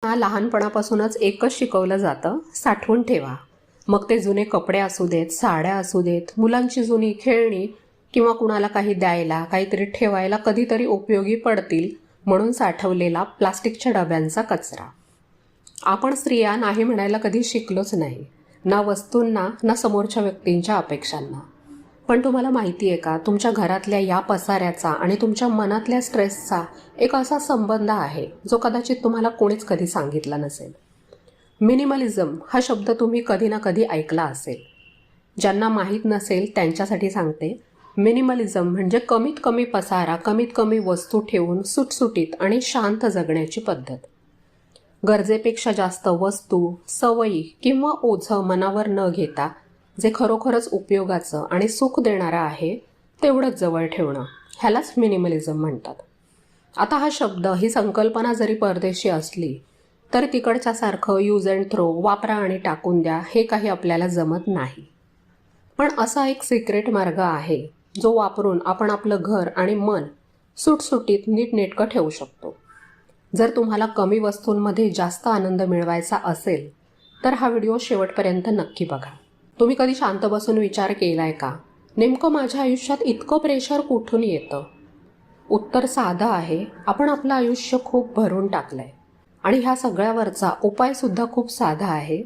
लहानपणापासूनच एकच शिकवलं जातं, साठवून ठेवा. मग ते जुने कपडे असू देत, साड्या असू देत, मुलांची जुनी खेळणी किंवा कुणाला काही द्यायला, काहीतरी ठेवायला कधीतरी उपयोगी पडतील म्हणून साठवलेला प्लास्टिकच्या डब्यांचा कचरा. आपण स्त्रिया नाही म्हणायला कधी शिकलोच नाही, ना वस्तूंना ना समोरच्या व्यक्तींच्या अपेक्षांना. पण तुम्हाला माहिती आहे का, तुमच्या घरातल्या या पसाऱ्याचा आणि तुमच्या मनातल्या स्ट्रेसचा एक असा संबंध आहे जो कदाचित तुम्हाला कोणीच कधी सांगितला नसेल. मिनिमलिझम हा शब्द तुम्ही कधी ना कधी ऐकला असेल. ज्यांना माहीत नसेल त्यांच्यासाठी सांगते. मिनिमलिझम म्हणजे कमीत कमी पसारा, कमीत कमी वस्तू ठेवून सुटसुटीत आणि शांत जगण्याची पद्धत. गरजेपेक्षा जास्त वस्तू, सवयी किंवा ओझं मनावर न घेता जे खरोखरच उपयोगाचं आणि सुख देणारं आहे तेवढंच जवळ ठेवणं, ह्यालाच मिनिमलिझम म्हणतात. आता हा शब्द, ही संकल्पना जरी परदेशी असली तर तिकडच्यासारखं यूज अँड थ्रो, वापरा आणि टाकून द्या, हे काही आपल्याला जमत नाही. पण असा एक सिक्रेट मार्ग आहे जो वापरून आपण आपलं घर आणि मन सुटसुटीत नीटनेटकं ठेवू शकतो. जर तुम्हाला कमी वस्तूंमध्ये जास्त आनंद मिळवायचा असेल तर हा व्हिडिओ शेवटपर्यंत नक्की बघा. तुम्ही कधी शांत बसून विचार केलाय का, नेमकं माझ्या आयुष्यात इतकं प्रेशर कुठून येतं? उत्तर साधं आहे, आपण आपलं आयुष्य खूप भरून टाकलंय. आणि ह्या सगळ्यावरचा उपायसुद्धा खूप साधा आहे,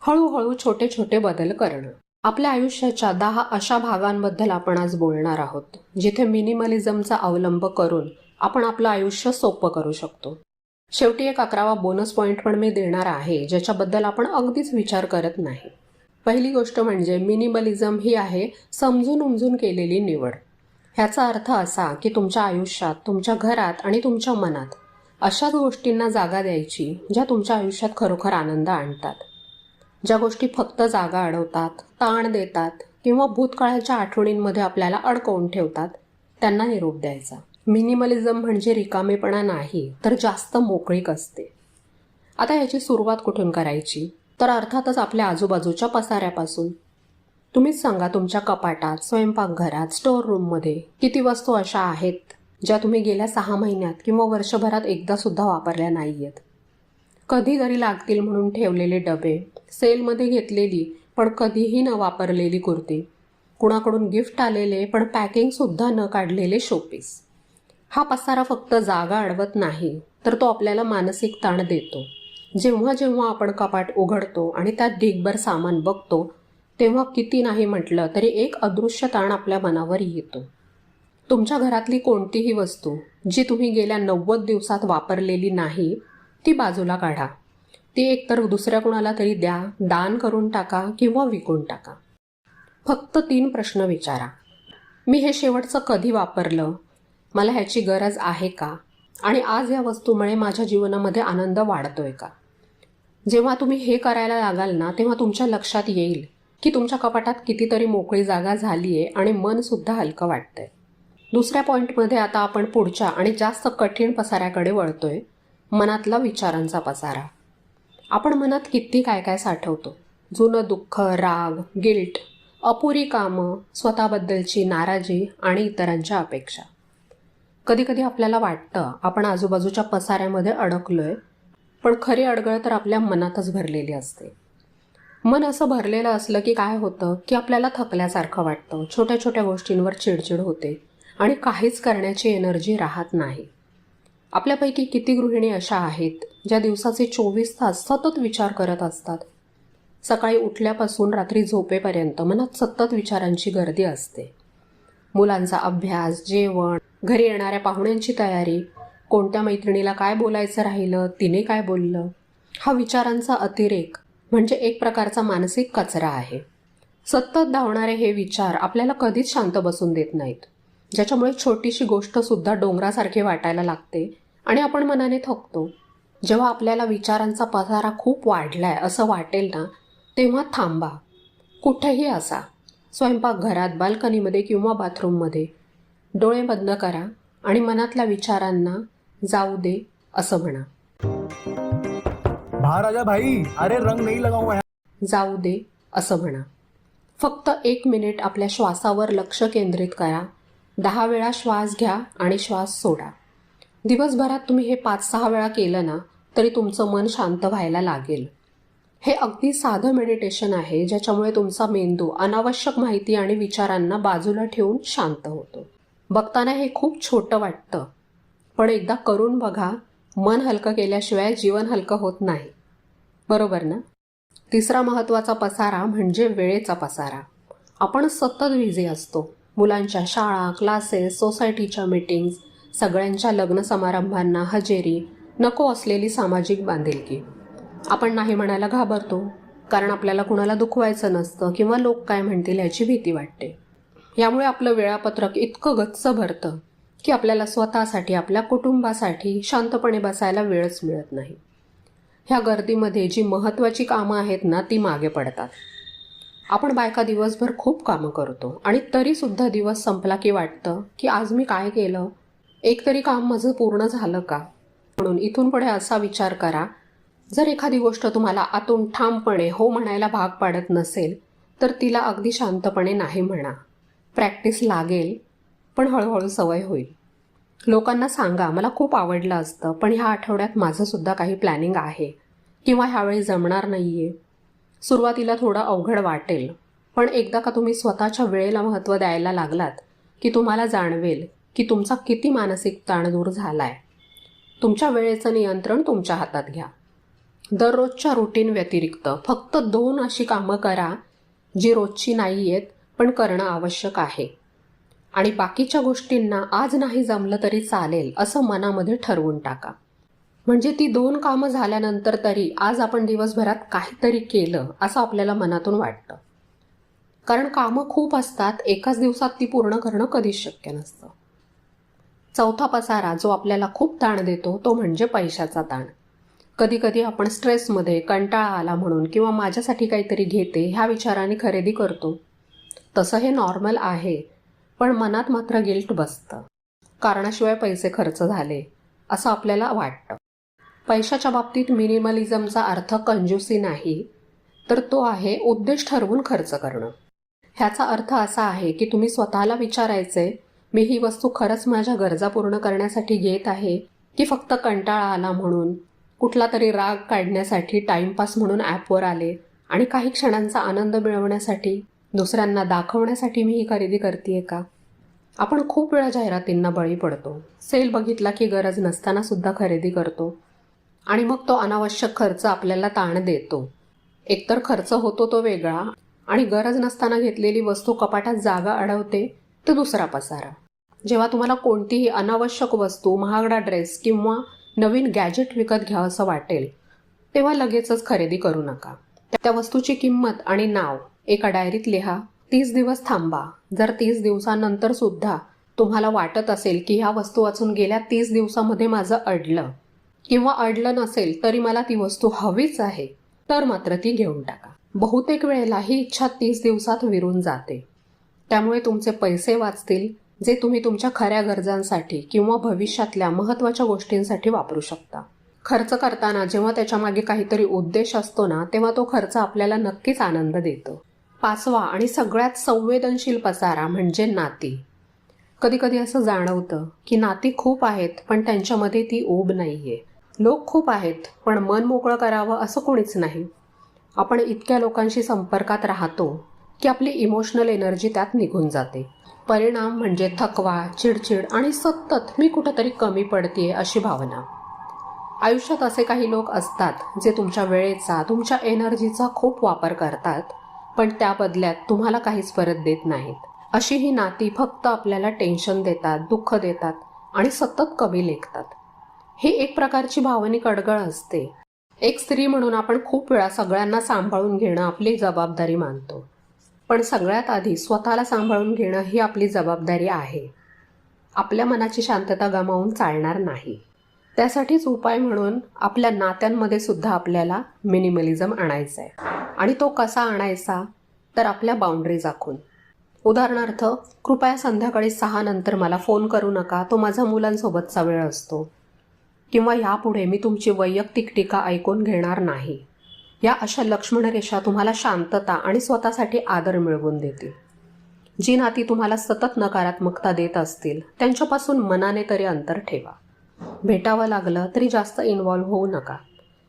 हळूहळू छोटे छोटे बदल करणं. आपल्या आयुष्याच्या 10 अशा भागांबद्दल आपण आज बोलणार आहोत जिथे मिनिमलिझमचा अवलंब करून आपण आपलं आयुष्य सोपं करू शकतो. शेवटी एक 11वा बोनस पॉईंट पण मी देणार आहे ज्याच्याबद्दल आपण अगदीच विचार करत नाही. पहिली गोष्ट म्हणजे मिनिमलिझम ही आहे समजून उमजून केलेली निवड. ह्याचा अर्थ असा की तुमच्या आयुष्यात, तुमच्या घरात आणि तुमच्या मनात अशाच गोष्टींना जागा द्यायची ज्या तुमच्या आयुष्यात खरोखर आनंद आणतात. ज्या गोष्टी फक्त जागा अडवतात, ताण देतात किंवा भूतकाळाच्या आठवणींमध्ये आपल्याला अडकवून ठेवतात, त्यांना निरोप द्यायचा. मिनिमलिझम म्हणजे रिकामेपणा नाही, तर जास्त मोकळीक असते. आता याची सुरुवात कुठून करायची? तर अर्थातच आपल्या आजूबाजूच्या पसाऱ्यापासून. तुम्हीच सांगा, तुमच्या कपाटात, स्वयंपाकघरात, स्टोअर रूममध्ये किती वस्तू अशा आहेत ज्या तुम्ही गेल्या 6 महिन्यात किंवा वर्षभरात एकदा सुद्धा वापरल्या नाहीयेत. कधीतरी लागतील म्हणून ठेवलेले डबे, सेलमध्ये घेतलेली पण कधीही न वापरलेली कुर्ती, कुणाकडून गिफ्ट आलेले पण पॅकिंगसुद्धा न काढलेले शोपीस. हा पसारा फक्त जागा अडवत नाही, तर तो आपल्याला मानसिक ताण देतो. जेव्हा जेव्हा आपण कपाट उघडतो आणि त्यात ढीगभर सामान बघतो तेव्हा किती नाही म्हटलं तरी एक अदृश्य ताण आपल्या मनावर येतो. तुमच्या घरातली कोणतीही वस्तू जी तुम्ही गेल्या 90 दिवसात वापरलेली नाही ती बाजूला काढा. ती एकतर दुसऱ्या कुणाला तरी द्या, दान करून टाका किंवा विकून टाका. फक्त 3 प्रश्न विचारा. मी हे शेवटचं कधी वापरलं? मला ह्याची गरज आहे का? आणि आज या वस्तूमुळे माझ्या जीवनामध्ये आनंद वाढतोय का? जेव्हा तुम्ही हे करायला लागाल ना, तेव्हा तुमच्या लक्षात येईल की तुमच्या कपाटात कितीतरी मोकळी जागा झालीये आणि मनसुद्धा हलकं वाटतंय. दुसऱ्या पॉईंटमध्ये आता आपण पुढच्या आणि जास्त कठीण पसाऱ्याकडे वळतोय, मनातला विचारांचा पसारा. आपण मनात किती काय काय साठवतो. जुनं दुःख, राग, गिल्ट, अपुरी कामं, स्वतःबद्दलची नाराजी आणि इतरांच्या अपेक्षा. कधीकधी आपल्याला वाटतं आपण आजूबाजूच्या पसाऱ्यामध्ये अडकलोय, पण खरी अडगळ तर आपल्या मनातच भरलेली असते. मन असं भरलेलं असलं की काय होतं की आपल्याला थकल्यासारखं वाटतं, छोट्या छोट्या गोष्टींवर चिडचिड होते आणि काहीच करण्याची एनर्जी राहत नाही. आपल्यापैकी किती गृहिणी अशा आहेत ज्या दिवसाचे 24 तास सतत विचार करत असतात. सकाळी उठल्यापासून रात्री झोपेपर्यंत मनात सतत विचारांची गर्दी असते. मुलांचा अभ्यास, जेवण, घरी येणाऱ्या पाहुण्यांची तयारी, कोणत्या मैत्रिणीला काय बोलायचं राहिलं, तिने काय बोललं. हा विचारांचा अतिरेक म्हणजे एक प्रकारचा मानसिक कचरा आहे. सतत धावणारे हे विचार आपल्याला कधीच शांत बसून देत नाहीत, ज्याच्यामुळे छोटीशी गोष्टसुद्धा डोंगरासारखी वाटायला लागते आणि आपण मनाने थकतो. जेव्हा आपल्याला विचारांचा पसारा खूप वाढलाय असं वाटेल ना, तेव्हा थांबा. कुठेही असा, स्वयंपाकघरात, बाल्कनीमध्ये किंवा बाथरूममध्ये डोळे बंद करा आणि मनातल्या विचारांना जाऊ दे असं म्हणा. बाहर आजा भाई, अरे रंग नहीं लगाऊंगा. जाऊ दे असं म्हणा. फक्त 1 मिनिट आपल्या श्वासावर लक्ष केंद्रित करा. 10 वेळा श्वास घ्या आणि श्वास सोडा. दिवसभरात तुम्ही हे 5-6 वेळा केलं ना, तरी तुमचं मन शांत व्हायला लागेल. हे अगदी साधं मेडिटेशन आहे, ज्याच्यामुळे तुमचा मेंदू अनावश्यक माहिती आणि विचारांना बाजूला ठेवून शांत होतो. बघताना हे खूप छोटं वाटतं, पण एकदा करून बघा. मन हलकं केल्याशिवाय जीवन हलकं होत नाही, बरोबर ना? तिसरा महत्त्वाचा पसारा म्हणजे वेळेचा पसारा. आपण सतत बिझी असतो. मुलांच्या शाळा, क्लासेस, सोसायटीच्या मीटिंग्स, सगळ्यांच्या लग्न समारंभांना हजेरी, नको असलेली सामाजिक बांधिलकी. आपण नाही म्हणायला घाबरतो, कारण आपल्याला कुणाला दुखवायचं नसतं किंवा लोक काय म्हणतील याची भीती वाटते. यामुळे आपलं वेळापत्रक इतकं गच्च भरतं की आपल्याला स्वतःसाठी, आपल्या कुटुंबासाठी शांतपणे बसायला वेळच मिळत नाही. ह्या गर्दीमध्ये जी महत्त्वाची कामं आहेत ना, ती मागे पडतात. आपण बायका दिवसभर खूप कामं करतो आणि तरीसुद्धा दिवस संपला की वाटतं की आज मी काय केलं, एक तरी काम माझं पूर्ण झालं का? म्हणून इथून पुढे असा विचार करा, जर एखादी गोष्ट तुम्हाला आतून ठामपणे हो म्हणायला भाग पाडत नसेल, तर तिला अगदी शांतपणे नाही म्हणा. प्रॅक्टिस लागेल, पण हळूहळू सवय होईल. लोकांना सांगा, मला खूप आवडलं असतं, पण ह्या आठवड्यात माझंसुद्धा काही प्लॅनिंग आहे किंवा ह्यावेळी जमणार नाही आहे. सुरुवातीला थोडं अवघड वाटेल, पण एकदा का तुम्ही स्वतःच्या वेळेला महत्त्व द्यायला लागलात की तुम्हाला जाणवेल की तुमचा किती मानसिक ताण दूर झाला आहे. तुमच्या वेळेचं नियंत्रण तुमच्या हातात घ्या. दररोजच्या रुटीन व्यतिरिक्त फक्त 2 अशी कामं करा जी रोजची नाही आहेत, पण करणं आवश्यक आहे. आणि बाकीच्या गोष्टींना आज नाही जमलं तरी चालेल असं मनामध्ये ठरवून टाका. म्हणजे ती 2 कामं झाल्यानंतर तरी आज आपण दिवसभरात काहीतरी केलं असं आपल्याला मनातून वाटतं. कारण कामं खूप असतात, एकाच दिवसात ती पूर्ण करणं कधीच शक्य नसतं. चौथा पसारा जो आपल्याला खूप ताण देतो तो म्हणजे पैशाचा ताण. कधी कधी आपण स्ट्रेसमध्ये, कंटाळा आला म्हणून किंवा माझ्यासाठी काहीतरी घेते ह्या विचाराने खरेदी करतो. तसं हे नॉर्मल आहे, पण मनात मात्र गिल्ट बसतं. कारणाशिवाय पैसे खर्च झाले असं आपल्याला वाटतं. पैशाच्या बाबतीत मिनिमलिझमचा अर्थ कंजूसी नाही, तर तो आहे उद्देश ठरवून खर्च करणं. ह्याचा अर्थ असा आहे की तुम्ही स्वतःला विचारायचे, मी ही वस्तू खरंच माझ्या गरजा पूर्ण करण्यासाठी घेत आहे की फक्त कंटाळा आला म्हणून, कुठला तरी राग काढण्यासाठी, टाईमपास म्हणून ॲपवर आले आणि काही क्षणांचा आनंद मिळवण्यासाठी, दुसऱ्यांना दाखवण्यासाठी मी ही खरेदी करते का? आपण खूप वेळा जाहिरातींना बळी पडतो. सेल बघितला की गरज नसताना सुद्धा खरेदी करतो आणि मग तो अनावश्यक खर्च आपल्याला ताण देतो. एकतर खर्च होतो तो वेगळा आणि गरज नसताना घेतलेली वस्तू कपाटात जागा अडवते तो दुसरा पसारा. जेव्हा तुम्हाला कोणतीही अनावश्यक वस्तू, महागडा ड्रेस किंवा नवीन गॅजेट विकत घ्यावंसं वाटेल, तेव्हा लगेचच खरेदी करू नका. त्या वस्तूची किंमत आणि नाव एका डायरीत लिहा. 30 दिवस थांबा. जर 30 दिवसानंतर सुद्धा तुम्हाला वाटत असेल की ह्या वस्तू वाचून गेल्या 30 दिवसामध्ये माझं अडलं किंवा अडलं नसेल तरी मला ती वस्तू हवीच आहे, तर मात्र ती घेऊन टाका. बहुतेक वेळेला ही इच्छा 30 दिवसात विरून जाते. त्यामुळे तुमचे पैसे वाचतील, जे तुम्ही तुमच्या खऱ्या गरजांसाठी किंवा भविष्यातल्या महत्त्वाच्या गोष्टींसाठी वापरू शकता. खर्च करताना जेव्हा त्याच्यामागे काहीतरी उद्देश असतो ना, तेव्हा तो खर्च आपल्याला नक्कीच आनंद देतो. 5वा आणि सगळ्यात संवेदनशील पसारा म्हणजे नाती. कधी कधी असं जाणवतं की नाती खूप आहेत, पण त्यांच्यामध्ये ती ऊब नाहीये. लोक खूप आहेत, पण मन मोकळं करावं असं कोणीच नाही. आपण इतक्या लोकांशी संपर्कात राहतो की आपली इमोशनल एनर्जी त्यात निघून जाते. परिणाम म्हणजे थकवा, चिडचिड आणि सतत मी कुठंतरी कमी पडतेय अशी भावना. आयुष्यात असे काही लोक असतात जे तुमच्या वेळेचा, तुमच्या एनर्जीचा खूप वापर करतात, पण त्या बदल्यात तुम्हाला काहीच परत देत नाहीत. अशी ही नाती फक्त आपल्याला टेन्शन देतात, दुःख देतात आणि सतत कमी लेखतात. ही एक प्रकारची भावनिक अडगळ असते. एक स्त्री म्हणून आपण खूप वेळा सगळ्यांना सांभाळून घेणं आपली जबाबदारी मानतो, पण सगळ्यात आधी स्वतःला सांभाळून घेणं ही आपली जबाबदारी आहे. आपल्या मनाची शांतता गमावून चालणार नाही. त्यासाठीच उपाय म्हणून आपल्या नात्यांमध्ये सुद्धा आपल्याला मिनिमलिझम आणायचा आहे. आणि तो कसा आणायचा, तर आपल्या बाउंड्रीज आखून. उदाहरणार्थ, कृपया संध्याकाळी 6 नंतर मला फोन करू नका, तो माझा मुलांसोबतचा वेळ असतो. किंवा यापुढे मी तुमची वैयक्तिक टीका ऐकून घेणार नाही. या अशा लक्ष्मणरेषा तुम्हाला शांतता आणि स्वतःसाठी आदर मिळवून देतील. जी नाती तुम्हाला सतत नकारात्मकता देत असतील त्यांच्यापासून मनाने तरी अंतर ठेवा. भेटावं लागलं तरी जास्त इन्व्हॉल्व्ह होऊ नका.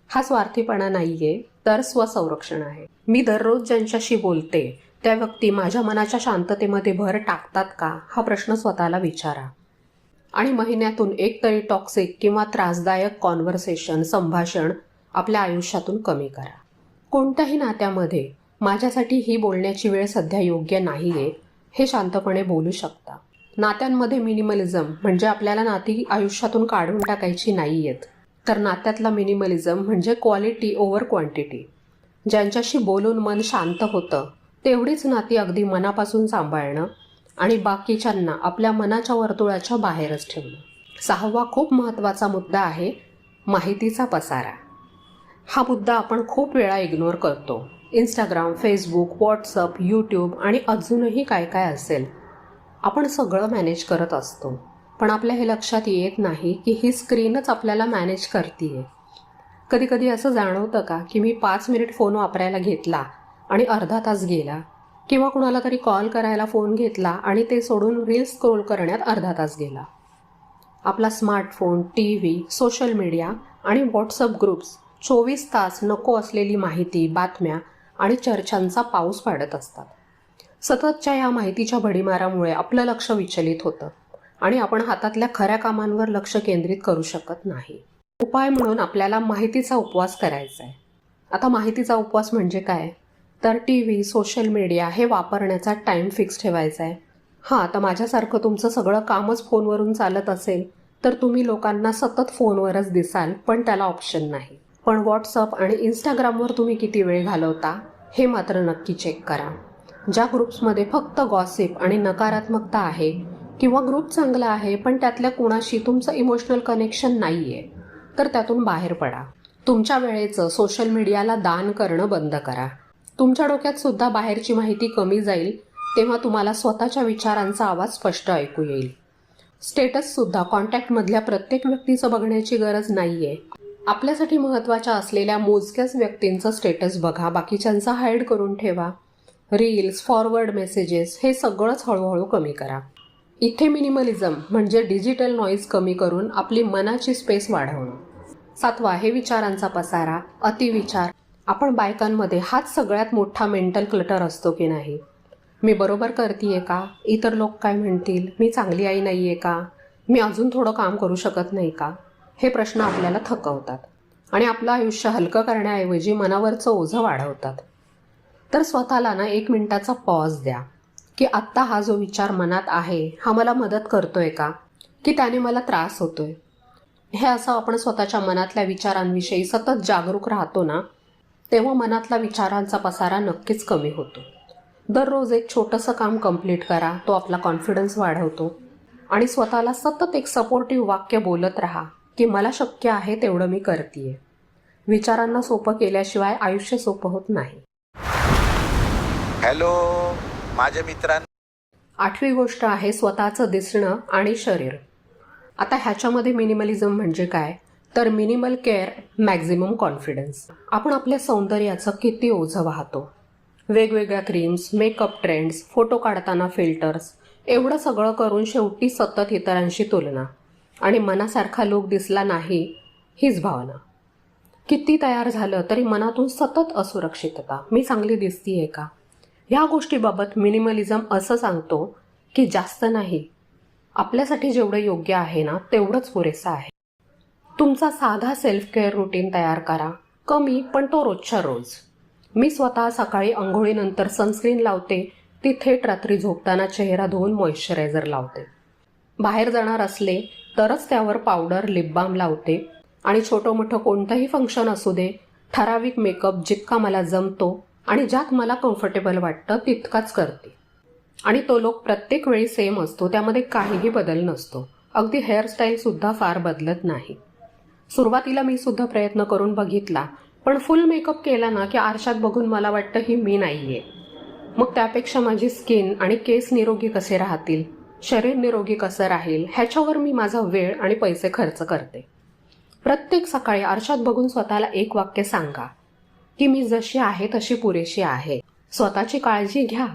हा स्वार्थीपणा नाहीये, तर स्वसंरक्षण आहे. मी दररोज ज्यांच्याशी बोलते त्या व्यक्ती माझ्या मनाच्या शांततेमध्ये भर टाकतात का, हा प्रश्न स्वतःला विचारा. आणि महिन्यातून एक तरी टॉक्सिक किंवा त्रासदायक संभाषण आपल्या आयुष्यातून कमी करा. कोणत्याही नात्यामध्ये माझ्यासाठी ही बोलण्याची वेळ सध्या योग्य नाहीये हे शांतपणे बोलू शकता. नात्यांमध्ये मिनिमलिझम म्हणजे आपल्याला नाती आयुष्यातून काढून टाकायची नाहीयेत, तर नात्यातला मिनिमलिझम म्हणजे क्वालिटी ओव्हर क्वांटिटी. ज्यांच्याशी बोलून मन शांत होतं तेवढीच नाती अगदी मनापासून सांभाळणं आणि बाकीच्यांना आपल्या मनाच्या वर्तुळाच्या बाहेरच ठेवणं. 6वा खूप महत्त्वाचा मुद्दा आहे माहितीचा पसारा. हा मुद्दा आपण खूप वेळा इग्नोर करतो. इंस्टाग्राम, फेसबुक, व्हॉट्सअप, यूट्यूब आणि अजूनही काय काय असेल, आपण सगळं मॅनेज करत असतो. पण आपल्या हे लक्षात येत नाही की ही स्क्रीनच आपल्याला मॅनेज करतीये. कधी कधी असं जाणवतं का की मी 5 मिनिट फोन वापरायला घेतला आणि अर्धा तास गेला, किंवा कुणाला तरी कॉल करायला फोन घेतला आणि ते सोडून रील्स स्क्रोल करण्यात अर्धा तास गेला. आपला स्मार्टफोन, TV, सोशल मीडिया आणि व्हॉट्सअप ग्रुप्स 24 तास नको असलेली माहिती, बातम्या आणि चर्चांचा पाऊस पाडत असतात. सततच्या या माहितीच्या भडीमारामुळे आपलं लक्ष विचलित होतं आणि आपण हातातल्या खऱ्या कामांवर लक्ष केंद्रित करू शकत नाही. उपाय म्हणून आपल्याला माहितीचा उपवास करायचा आहे. आता माहितीचा उपवास म्हणजे काय, तर TV, सोशल मीडिया हे वापरण्याचा टाईम फिक्स ठेवायचा आहे. हां, तर माझ्यासारखं तुमचं सगळं कामच फोनवरून चालत असेल तर तुम्ही लोकांना सतत फोनवरच दिसाल, पण त्याला ऑप्शन नाही. पण व्हॉट्सअप आणि इंस्टाग्रामवर तुम्ही किती वेळ घालवता हे मात्र नक्की चेक करा. ज्या ग्रुप्समध्ये फक्त गॉसिप आणि नकारात्मकता आहे, किंवा ग्रुप चांगला आहे पण त्यातल्या कुणाशी तुमचं इमोशनल कनेक्शन नाही आहे, तर त्यातून बाहेर पडा. तुमच्या वेळेचं सोशल मीडियाला दान करणं बंद करा. तुमच्या डोक्यात सुद्धा बाहेरची माहिती कमी जाईल, तेव्हा तुम्हाला स्वतःच्या विचारांचा आवाज स्पष्ट ऐकू येईल. स्टेटससुद्धा कॉन्टॅक्टमधल्या प्रत्येक व्यक्तीचं बघण्याची गरज नाही आहे. आपल्यासाठी महत्त्वाच्या असलेल्या मोजक्याच व्यक्तींचं स्टेटस बघा, बाकीच्यांचा हाईड करून ठेवा. रील्स, फॉरवर्ड मेसेजेस हे सगळंच हळूहळू कमी करा. इथे मिनिमलिझम म्हणजे डिजिटल नॉईज कमी करून आपली मनाची स्पेस वाढवणं. 7वा आहे विचारांचा पसारा, अतिविचार. आपण बायकांमध्ये हाच सगळ्यात मोठा मेंटल क्लटर असतो की नाही. मी बरोबर करतीये का, इतर लोक काय म्हणतील, मी चांगली आई नाही आहे का, मी अजून थोडं काम करू शकत नाही का, हे प्रश्न आपल्याला थकवतात आणि आपलं आयुष्य हलकं करण्याऐवजी मनावरचं ओझं वाढवतात. तर स्वतःला ना 1 मिनिटाचा पॉज द्या की आत्ता हा जो विचार मनात आहे हा मला मदत करतोय का, की त्याने मला त्रास होतोय. हे असं आपण स्वतःच्या मनातल्या विचारांविषयी सतत जागरूक राहतो ना, तेव्हा मनातला विचारांचा पसारा नक्कीच कमी होतो. दररोज एक छोटंसं काम कंप्लीट करा, तो आपला कॉन्फिडन्स वाढवतो. आणि स्वतःला सतत एक सपोर्टिव्ह वाक्य बोलत राहा की मला शक्य आहे तेवढं मी करतीये. विचारांना सोपं केल्याशिवाय आयुष्य सोपं होत नाही. हॅलो माझ्या मित्रांनो. 8वी गोष्ट आहे स्वतःचं दिसणं आणि शरीर. आता ह्याच्यामध्ये मिनिमलिझम म्हणजे काय, तर मिनिमल केअर, मॅक्झिमम कॉन्फिडन्स. आपण आपल्या सौंदर्याचं किती ओझं वाहतो. वेगवेगळ्या क्रीम्स, मेकअप ट्रेंड्स, फोटो काढताना फिल्टर्स, एवढं सगळं करून शेवटी सतत इतरांशी तुलना आणि मनासारखा लूक दिसला नाही हीच भावना. किती तयार झालं तरी मनातून सतत असुरक्षितता, मी चांगली दिसतीये का. ह्या गोष्टीबाबत मिनिमलिझम असं सांगतो की जास्त नाही, आपल्यासाठी जेवढं योग्य आहे ना तेवढंच पुरेसं आहे. तुमचा साधा सेल्फ केअर रुटीन तयार करा, कमी पण तो रोजच्या रोज. मी स्वतः सकाळी अंघोळीनंतर सनस्क्रीन लावते, ती थेट रात्री झोपताना चेहरा धुवून मॉइश्चरायझर लावते. बाहेर जाणार असले तरच त्यावर पावडर, लिप बाम लावते आणि छोटं मोठं कोणतंही फंक्शन असू दे, ठराविक मेकअप जितका मला जमतो आणि ज्यात मला कम्फर्टेबल वाटतं तितकाच करते. आणि तो लोक प्रत्येक वेळी सेम असतो, त्यामध्ये काहीही बदल नसतो. अगदी हेअरस्टाईलसुद्धा फार बदलत नाही. सुरुवातीला मी सुद्धा प्रयत्न करून बघितला, पण फुल मेकअप केला ना की आरशात बघून मला वाटतं ही मी नाहीये. मग त्यापेक्षा माझी स्किन आणि केस निरोगी कसे राहतील, शरीर निरोगी कसं राहील, ह्याच्यावर मी माझा वेळ आणि पैसे खर्च करते. प्रत्येक सकाळी आरशात बघून स्वतःला एक वाक्य सांगा की मी जशी आहे तशी पुरेशी आहे. स्वतःची काळजी घ्या,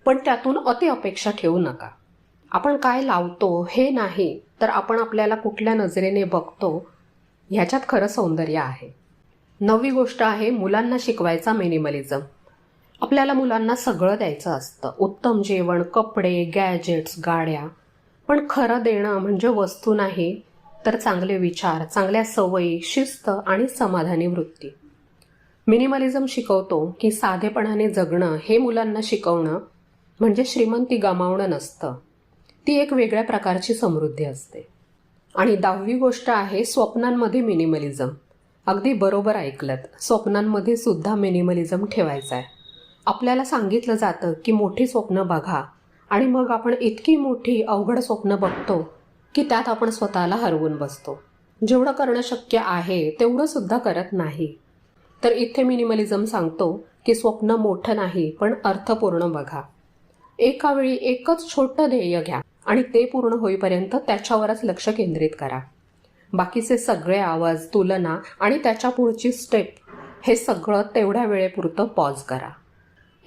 पण त्यातून अति अपेक्षा ठेवू नका. आपण काय लावतो हे नाही, तर आपण आपल्याला कुठल्या नजरेने बघतो ह्याच्यात खरं सौंदर्य आहे. 9वी गोष्ट आहे मुलांना शिकवायचा मिनिमलिझम. आपल्याला मुलांना सगळं द्यायचं असतं, उत्तम जेवण, कपडे, गॅजेट्स, गाड्या. पण खरं देणं म्हणजे वस्तू नाही, तर चांगले विचार, चांगल्या सवयी, शिस्त आणि समाधानी वृत्ती. मिनिमलिझम शिकवतो की साधेपणाने जगणं हे मुलांना शिकवणं म्हणजे श्रीमंती गमावणं नसतं, ती एक वेगळ्या प्रकारची समृद्धी असते. आणि 10वी गोष्ट आहे स्वप्नांमध्ये मिनिमलिझम. अगदी बरोबर ऐकलत, स्वप्नांमध्ये सुद्धा मिनिमलिझम ठेवायचा आहे. आपल्याला सांगितलं जातं की मोठी स्वप्न बघा, आणि मग आपण इतकी मोठी अवघड स्वप्न बघतो की त्यात आपण स्वतःला हरवून बसतो. जेवढं करणं शक्य आहे तेवढं सुद्धा करत नाही. तर इथे मिनिमलिझम सांगतो की स्वप्न मोठं नाही पण अर्थपूर्ण बघा. एका वेळी एकच छोटं ध्येय घ्या आणि ते पूर्ण होईपर्यंत त्याच्यावरच लक्ष केंद्रित करा. बाकीचे सगळे आवाज, तुलना आणि त्याच्या पुढची स्टेप हे सगळं तेवढ्या वेळेपुरतं पॉज करा.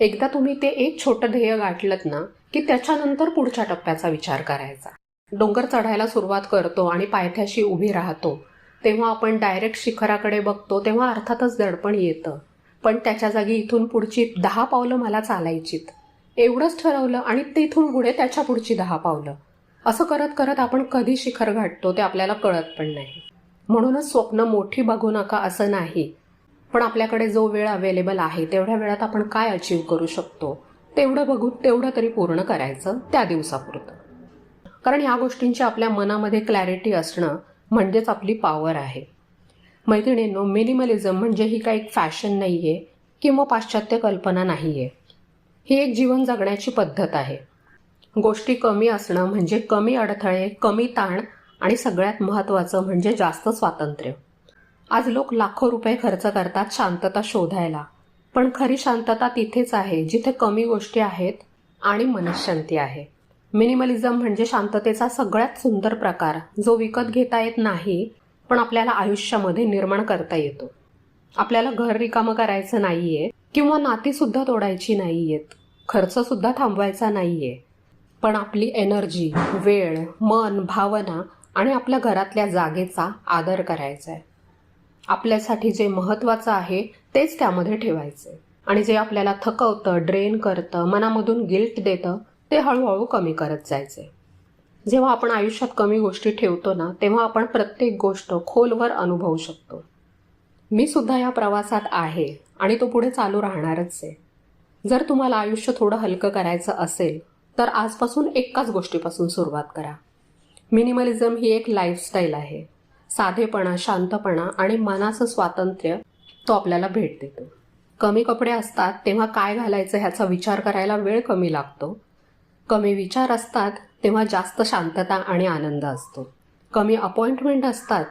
एकदा तुम्ही ते एक छोटं ध्येय गाठलत ना की त्याच्यानंतर पुढच्या टप्प्याचा विचार करायचा. डोंगर चढायला सुरुवात करतो आणि पायथ्याशी उभी राहतो तेव्हा आपण डायरेक्ट शिखराकडे बघतो, तेव्हा अर्थातच दडपण येतं. पण त्याच्या जागी इथून पुढची 10 पावलं मला चालायचीत एवढंच ठरवलं आणि तिथून पुढे त्याच्या पुढची 10 पावलं, असं करत करत आपण कधी शिखर गाठतो ते आपल्याला कळत पण नाही. म्हणूनच स्वप्न मोठी बघू नका असं नाही, पण आपल्याकडे जो वेळ अवेलेबल आहे तेवढ्या वेळात आपण काय अचीव करू शकतो तेवढं बघून तेवढं तरी पूर्ण करायचं त्या दिवसापुरतं. कारण ह्या गोष्टींची आपल्या मनामध्ये क्लॅरिटी असणं म्हणजेच आपली पॉवर आहे. मैत्रिणींनो, मिनिमलिझम म्हणजे ही काही फॅशन नाही आहे किंवा पाश्चात्य कल्पना नाही आहे. ही एक जीवन जगण्याची पद्धत आहे. गोष्टी कमी असणं म्हणजे कमी अडथळे, कमी ताण आणि सगळ्यात महत्त्वाचं म्हणजे जास्त स्वातंत्र्य. आज लोक लाखो रुपये खर्च करतात शांतता शोधायला, पण खरी शांतता तिथेच आहे जिथे कमी गोष्टी आहेत आणि मनःशांती आहे. मिनिमलिझम म्हणजे शांततेचा सगळ्यात सुंदर प्रकार, जो विकत घेता येत नाही पण आपल्याला आयुष्यामध्ये निर्माण करता येतो. आपल्याला घर रिकामं करायचं नाहीये किंवा नातीसुद्धा तोडायची नाहीयेत, खर्चसुद्धा थांबवायचा नाहीये, पण आपली एनर्जी, वेळ, मन, भावना आणि आपल्या घरातल्या जागेचा आदर करायचा आहे. आपल्यासाठी जे महत्त्वाचं आहे तेच त्यामध्ये ठेवायचं आणि जे आपल्याला थकवतं, ड्रेन करतं, मनामधून गिल्ट देतं ते हळूहळू कमी करत जायचे. जेव्हा आपण आयुष्यात कमी गोष्टी ठेवतो ना तेव्हा आपण प्रत्येक गोष्ट खोलवर अनुभवू शकतो. मी सुद्धा या प्रवासात आहे आणि तो पुढे चालू राहणारच आहे. जर तुम्हाला आयुष्य थोडं हलकं करायचं असेल तर आजपासून एकाच गोष्टीपासून सुरुवात करा. मिनिमलिझम ही एक लाईफस्टाईल आहे. साधेपणा, शांतपणा आणि मनाचं स्वातंत्र्य तो आपल्याला भेट देतो. कमी कपडे असतात तेव्हा काय घालायचं ह्याचा विचार करायला वेळ कमी लागतो. कमी विचार असतात तेव्हा जास्त शांतता आणि आनंद असतो. कमी अपॉइंटमेंट असतात